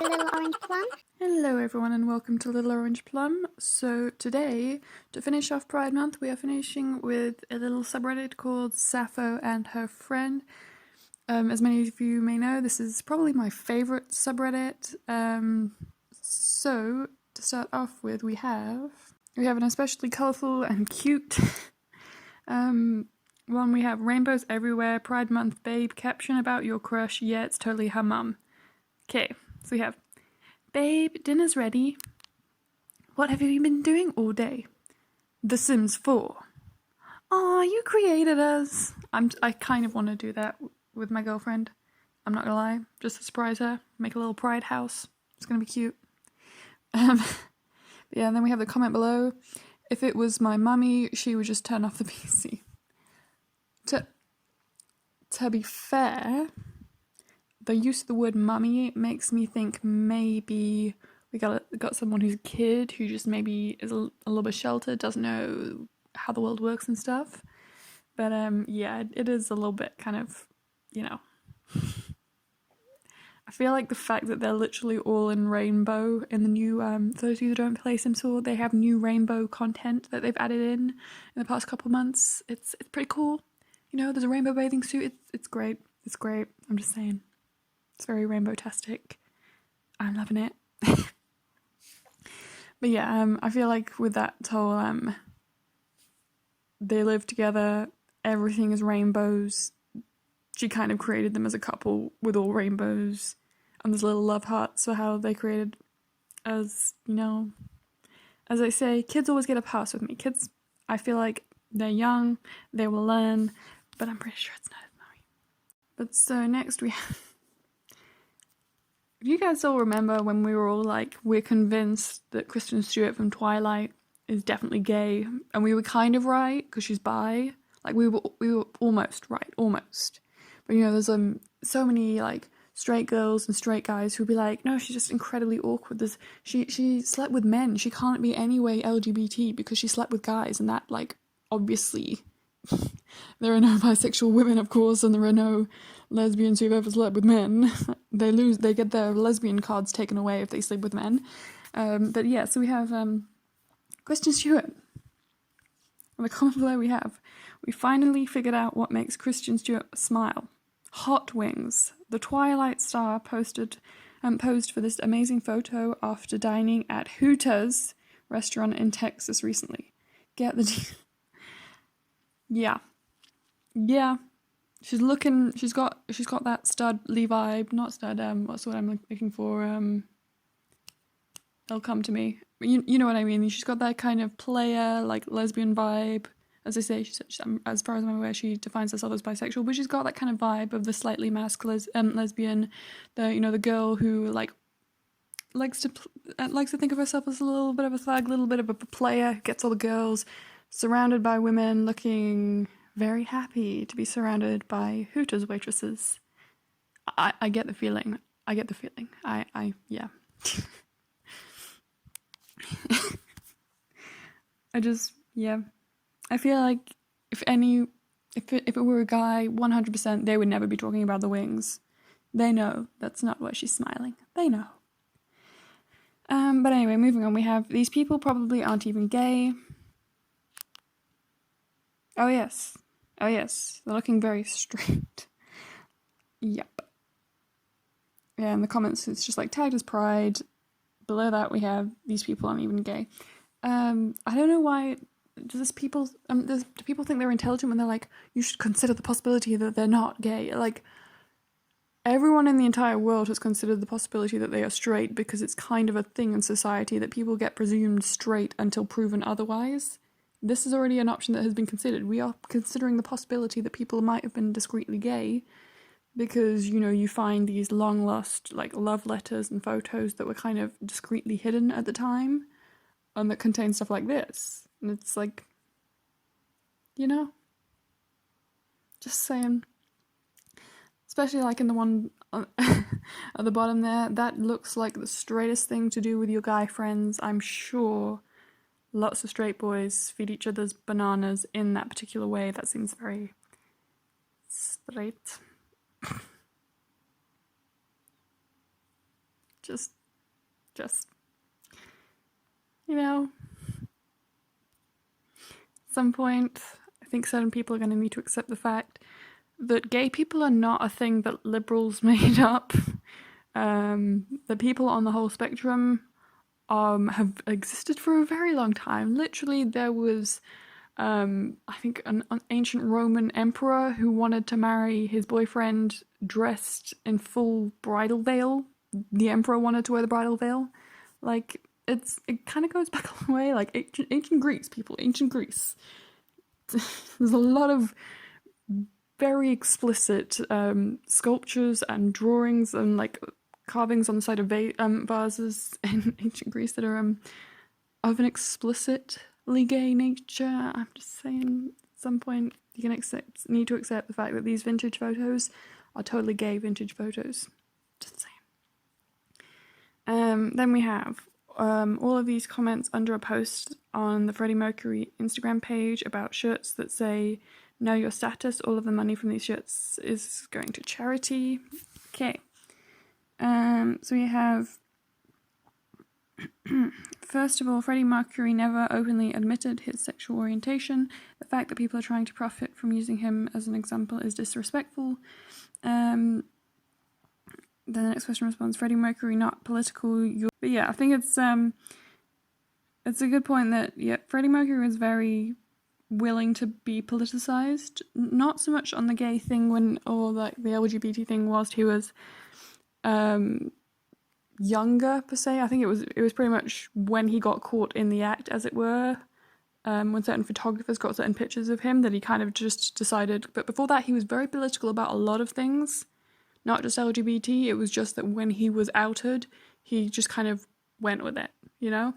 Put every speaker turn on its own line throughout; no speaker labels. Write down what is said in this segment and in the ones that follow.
Little Orange Plum.
Hello everyone and welcome to Little Orange Plum. So today, to finish off Pride Month, we are finishing with a little subreddit called Sappho and Her Friend. As many of you may know, this is probably my favourite subreddit. So, to start off with, we have an especially colourful and cute one. We have rainbows everywhere, Pride Month babe, caption about your crush, yeah, it's totally her mum. Okay, so we have, babe, dinner's ready. What have you been doing all day? The Sims 4. Aw, you created us. I kind of want to do that with my girlfriend. I'm not gonna lie, just to surprise her, make a little pride house. It's gonna be cute. Yeah, and then we have the comment below. If it was my mummy, she would just turn off the PC. To be fair, the use of the word mummy makes me think maybe we got someone who's a kid who just maybe is a little bit sheltered, doesn't know how the world works and stuff. But yeah, it is a little bit kind of, you know. I feel like the fact that they're literally all in rainbow in the new, for those of you who don't play Sims 4, they have new rainbow content that they've added in the past couple of months. It's pretty cool. You know, there's a rainbow bathing suit. It's great. It's great. I'm just saying. It's very rainbow-tastic. I'm loving it. But yeah, I feel like with that whole, they live together, everything is rainbows. She kind of created them as a couple with all rainbows. And there's little love hearts for how they created as, you know, as I say, kids always get a pass with me. Kids, I feel like they're young, they will learn, but I'm pretty sure it's not as mummy. But so next we have, if you guys all remember when we were all like, we're convinced that Kristen Stewart from Twilight is definitely gay, and we were kind of right because she's bi. Like we were almost right, almost. But you know, there's so many like straight girls and straight guys who'd be like, no, she's just incredibly awkward. She slept with men. She can't be any way LGBT because she slept with guys, and that like obviously there are no bisexual women, of course, and there are no lesbians who've ever slept with men. They get their lesbian cards taken away if they sleep with men. But yeah, so we have Kristen Stewart. On the comment below we finally figured out what makes Kristen Stewart smile. Hot wings. The Twilight star posed for this amazing photo after dining at Hooters restaurant in Texas recently. Get the Yeah. She's got that stud Lee vibe, not stud, what's the word I'm looking for, it'll come to me. You know what I mean, she's got that kind of player, like, lesbian vibe. As I say, as far as I'm aware, she defines herself as bisexual, but she's got that kind of vibe of the slightly masculine lesbian, the girl who, like, likes to think of herself as a little bit of a thug, a little bit of a player, gets all the girls, surrounded by women, looking very happy to be surrounded by Hooters waitresses. I get the feeling. Yeah. I feel like if it were a guy, 100% they would never be talking about the wings. They know that's not why she's smiling. They know. But anyway, moving on, we have these people probably aren't even gay. Oh yes, they're looking very straight. Yep. Yeah, in the comments it's just like tagged as pride. Below that we have these people aren't even gay. I don't know why. Do people think they're intelligent when they're like, you should consider the possibility that they're not gay? Like, everyone in the entire world has considered the possibility that they are straight because it's kind of a thing in society that people get presumed straight until proven otherwise. This is already an option that has been considered. We are considering the possibility that people might have been discreetly gay because, you know, you find these long lost, like, love letters and photos that were kind of discreetly hidden at the time and that contain stuff like this. And it's like, you know, just saying. Especially like in the one at the bottom there, that looks like the straightest thing to do with your guy friends. I'm sure lots of straight boys feed each other's bananas in that particular way. That seems very straight. Just, you know, at some point, I think certain people are going to need to accept the fact that gay people are not a thing that liberals made up. The people on the whole spectrum have existed for a very long time. Literally, there was, I think, an ancient Roman emperor who wanted to marry his boyfriend dressed in full bridal veil. The emperor wanted to wear the bridal veil. Like, it kind of goes back a long way. Like, ancient Greece, people, ancient Greece. There's a lot of very explicit sculptures and drawings and, like, carvings on the side of vases in ancient Greece that are of an explicitly gay nature. I'm just saying, at some point, you can need to accept the fact that these vintage photos are totally gay vintage photos. Just saying. Then we have all of these comments under a post on the Freddie Mercury Instagram page about shirts that say, "Know your status, all of the money from these shirts is going to charity." Okay. So we have, first of all, Freddie Mercury never openly admitted his sexual orientation. The fact that people are trying to profit from using him as an example is disrespectful. Then the next question responds, Freddie Mercury not political. But yeah, I think it's a good point that, yeah, Freddie Mercury was very willing to be politicized. Not so much on the gay thing or like the LGBT thing whilst he was younger per se. I think it was pretty much when he got caught in the act, as it were, when certain photographers got certain pictures of him, that he kind of just decided. But before that, he was very political about a lot of things, not just LGBT. It was just that when he was outed, he just kind of went with it, you know.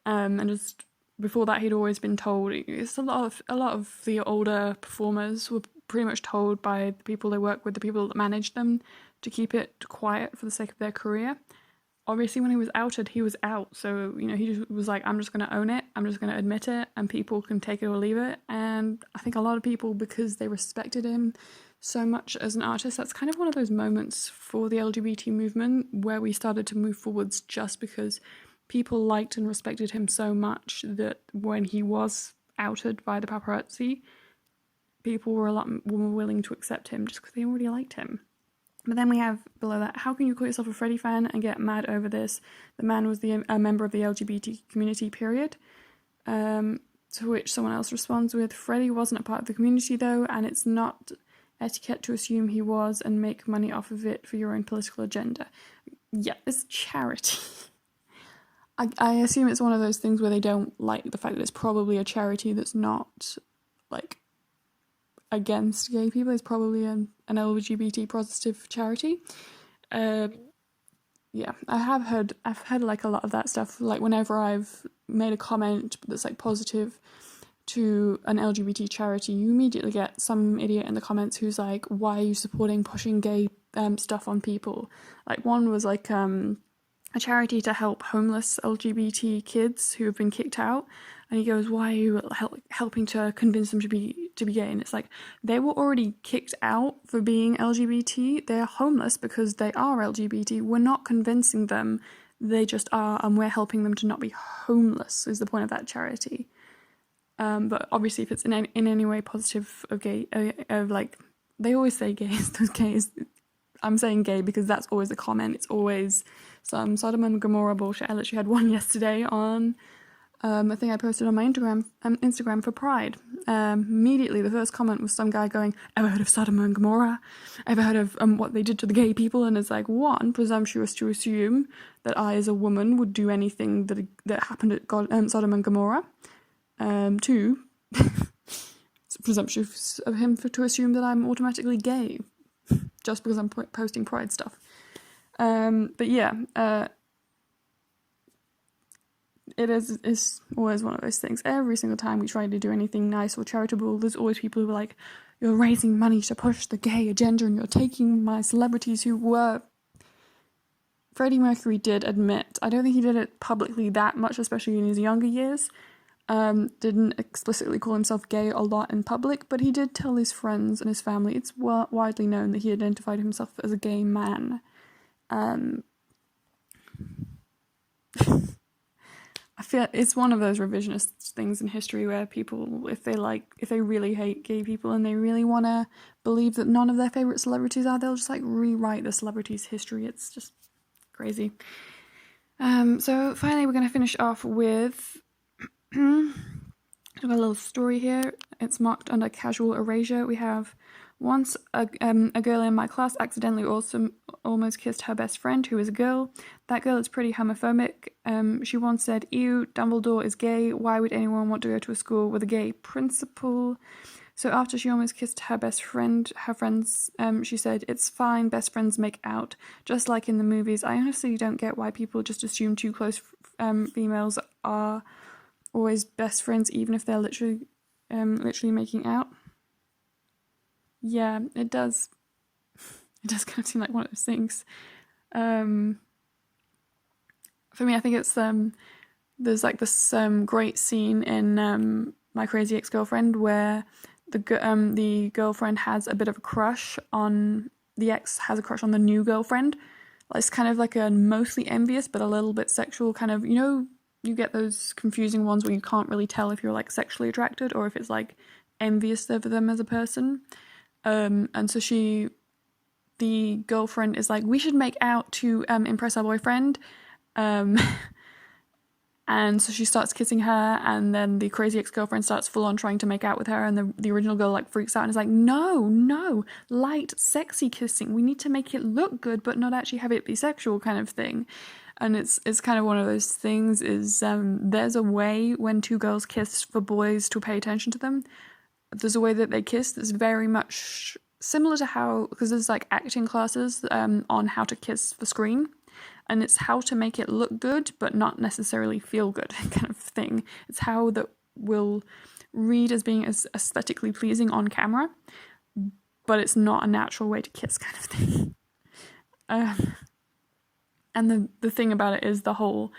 And just before that, he'd always been told. It's a lot of the older performers were pretty much told by the people they work with, the people that managed them, to keep it quiet for the sake of their career. Obviously, when he was outed, he was out. So, you know, he just was like, I'm just going to own it. I'm just going to admit it, and people can take it or leave it. And I think a lot of people, because they respected him so much as an artist, that's kind of one of those moments for the LGBT movement where we started to move forwards, just because people liked and respected him so much that when he was outed by the paparazzi, people were a lot more willing to accept him just because they already liked him. But then we have below that, how can you call yourself a Freddie fan and get mad over this? The man was a member of the LGBT community, period. To which someone else responds with, Freddie wasn't a part of the community though, and it's not etiquette to assume he was and make money off of it for your own political agenda. Yeah, it's charity. I assume it's one of those things where they don't like the fact that it's probably a charity that's not, like, against gay people. It's probably an LGBT positive charity. Yeah, I've heard like a lot of that stuff. Like, whenever I've made a comment that's like positive to an LGBT charity, you immediately get some idiot in the comments who's like, why are you supporting pushing gay stuff on people? Like, one was like a charity to help homeless LGBT kids who have been kicked out, and he goes, why are you helping to convince them to be gay? And it's like, they were already kicked out for being LGBT. They're homeless because they are LGBT. We're not convincing them, they just are, and we're helping them to not be homeless, is the point of that charity. But obviously, if it's in any way positive of gay, like, they always say gays, those gays. I'm saying gay because that's always a comment. It's always some Sodom and Gomorrah bullshit. I literally had one yesterday on a thing I posted on my Instagram for Pride. Immediately, the first comment was some guy going, ever heard of Sodom and Gomorrah? Ever heard of what they did to the gay people? And it's like, one, presumptuous to assume that I, as a woman, would do anything that happened at Sodom and Gomorrah. Two, it's presumptuous of him to assume that I'm automatically gay just because I'm posting Pride stuff. But yeah, it's always one of those things. Every single time we try to do anything nice or charitable, there's always people who are like, you're raising money to push the gay agenda and you're taking my celebrities who were... Freddie Mercury did admit, I don't think he did it publicly that much, especially in his younger years, didn't explicitly call himself gay a lot in public, but he did tell his friends and his family, it's widely known that he identified himself as a gay man. feel it's one of those revisionist things in history where people, if they really hate gay people and they really want to believe that none of their favorite celebrities are, they'll just like rewrite the celebrity's history. It's just crazy. So finally, we're going to finish off with I've got a little story here. It's marked under casual erasure. We have once a girl in my class accidentally almost kissed her best friend, who is a girl. That girl is pretty homophobic. She once said, "Ew, Dumbledore is gay. Why would anyone want to go to a school with a gay principal?" So after she almost kissed her best friend, her friends, she said, "It's fine, best friends make out, just like in the movies. I honestly don't get why people just assume two close females are always best friends, even if they're literally making out." Yeah, it does. It does kind of seem like one of those things. For me, I think it's there's like this great scene in My Crazy Ex-Girlfriend where the girlfriend has a bit of a crush on the ex has a crush on the new girlfriend. It's kind of like a mostly envious but a little bit sexual kind of, you get those confusing ones where you can't really tell if you're like sexually attracted or if it's like envious over them as a person. And so the girlfriend is like, "We should make out to impress our boyfriend." And so she starts kissing her, and then the crazy ex-girlfriend starts full on trying to make out with her, and the original girl like freaks out and is like, no, light, sexy kissing. We need to make it look good, but not actually have it be sexual kind of thing. And it's kind of one of those things is there's a way when two girls kiss for boys to pay attention to them. There's a way that they kiss that's very much similar to how, because there's like acting classes on how to kiss for screen. And it's how to make it look good, but not necessarily feel good kind of thing. It's how that will read as being as aesthetically pleasing on camera, but it's not a natural way to kiss kind of thing. And the thing about it is the whole,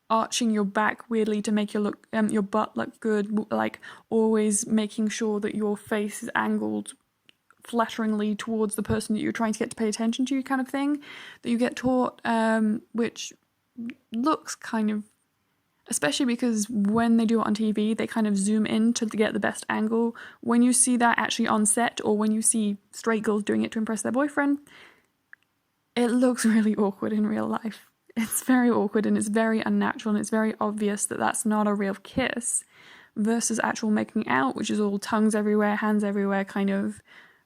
arching your back weirdly to make your butt look good, like always making sure that your face is angled flatteringly towards the person that you're trying to get to pay attention to kind of thing that you get taught, which looks kind of, especially because when they do it on TV they kind of zoom in to get the best angle. When you see that actually on set, or when you see straight girls doing it to impress their boyfriend, it looks really awkward in real life. It's very awkward and it's very unnatural, and it's very obvious that that's not a real kiss, versus actual making out, which is all tongues everywhere, hands everywhere, kind of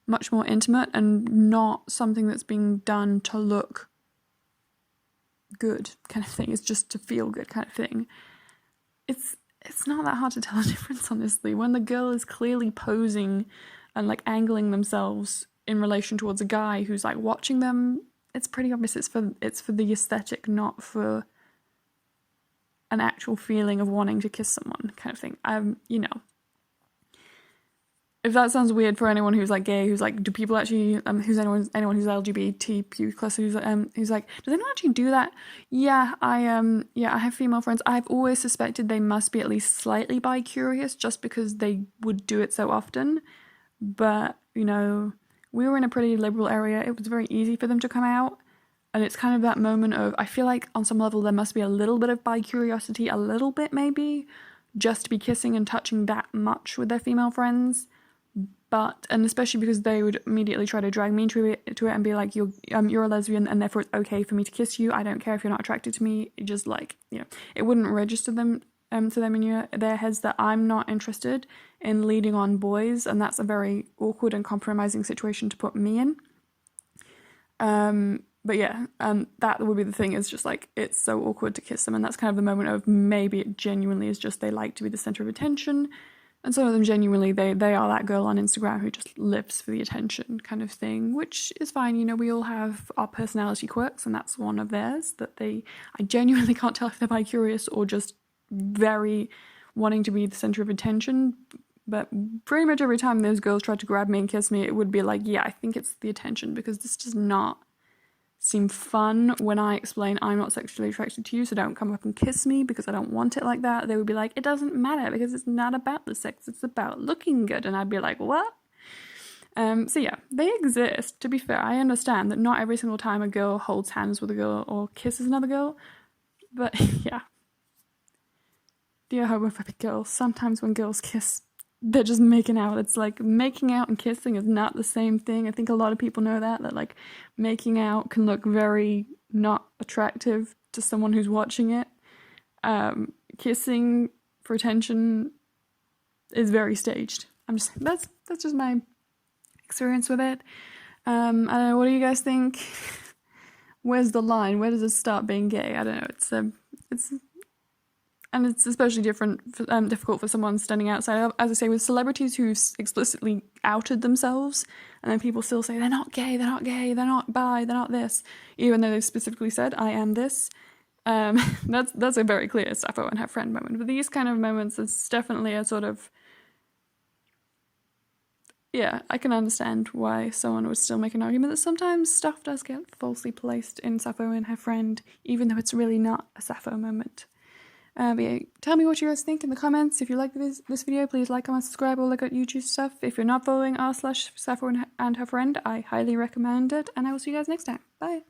much more intimate and not something that's being done to look good kind of thing. It's just to feel good kind of thing. It's not that hard to tell the difference, honestly. When the girl is clearly posing and like angling themselves in relation towards a guy who's like watching them, it's pretty obvious it's for the aesthetic, not for an actual feeling of wanting to kiss someone kind of thing. If that sounds weird for anyone who's like gay, who's like, do people actually, who's anyone who's LGBTQ plus who's like, does anyone actually do that? Yeah, I have female friends. I've always suspected they must be at least slightly bi-curious just because they would do it so often. But, we were in a pretty liberal area. It was very easy for them to come out. And it's kind of that moment of, I feel like on some level there must be a little bit of bi-curiosity, a little bit maybe, just to be kissing and touching that much with their female friends. And especially because they would immediately try to drag me into it and be like, you're a lesbian and therefore it's okay for me to kiss you. I don't care if you're not attracted to me. It just it wouldn't register them to them in their heads that I'm not interested in leading on boys, and that's a very awkward and compromising situation to put me in. But yeah, that would be the thing, is just like, it's so awkward to kiss them, and that's kind of the moment of maybe it genuinely is just they like to be the center of attention. And some of them genuinely, they are that girl on Instagram who just lives for the attention kind of thing, which is fine. We all have our personality quirks, and that's one of theirs, that I genuinely can't tell if they're bi-curious or just very wanting to be the center of attention. But pretty much every time those girls tried to grab me and kiss me, it would be like, yeah, I think it's the attention, because this does not seem fun when I explain I'm not sexually attracted to you, so don't come up and kiss me because I don't want it like that. They would be like, it doesn't matter because it's not about the sex, it's about looking good. And I'd be like, what? So yeah, they exist. To be fair, I understand that not every single time a girl holds hands with a girl or kisses another girl, but yeah. dear homophobic girls, sometimes when girls kiss, they're just making out. It's like making out and kissing is not the same thing. I think a lot of people know that like making out can look very not attractive to someone who's watching it. Kissing for attention is very staged. That's just my experience with it. I don't know, what do you guys think? Where's the line? Where does it start being gay? I don't know. It's especially difficult for someone standing outside. As I say, with celebrities who explicitly outed themselves, and then people still say they're not gay, they're not gay, they're not bi, they're not this, even though they specifically said I am this. That's a very clear Sappho and her friend moment. But these kind of moments, it's definitely a sort of, yeah, I can understand why someone would still make an argument that sometimes stuff does get falsely placed in Sappho and her friend, even though it's really not a Sappho moment. But yeah, tell me what you guys think in the comments. If you like this video, please like, comment, subscribe, all that good YouTube stuff. If you're not following r/Sappho and her friend, I highly recommend it, and I will see you guys next time. Bye!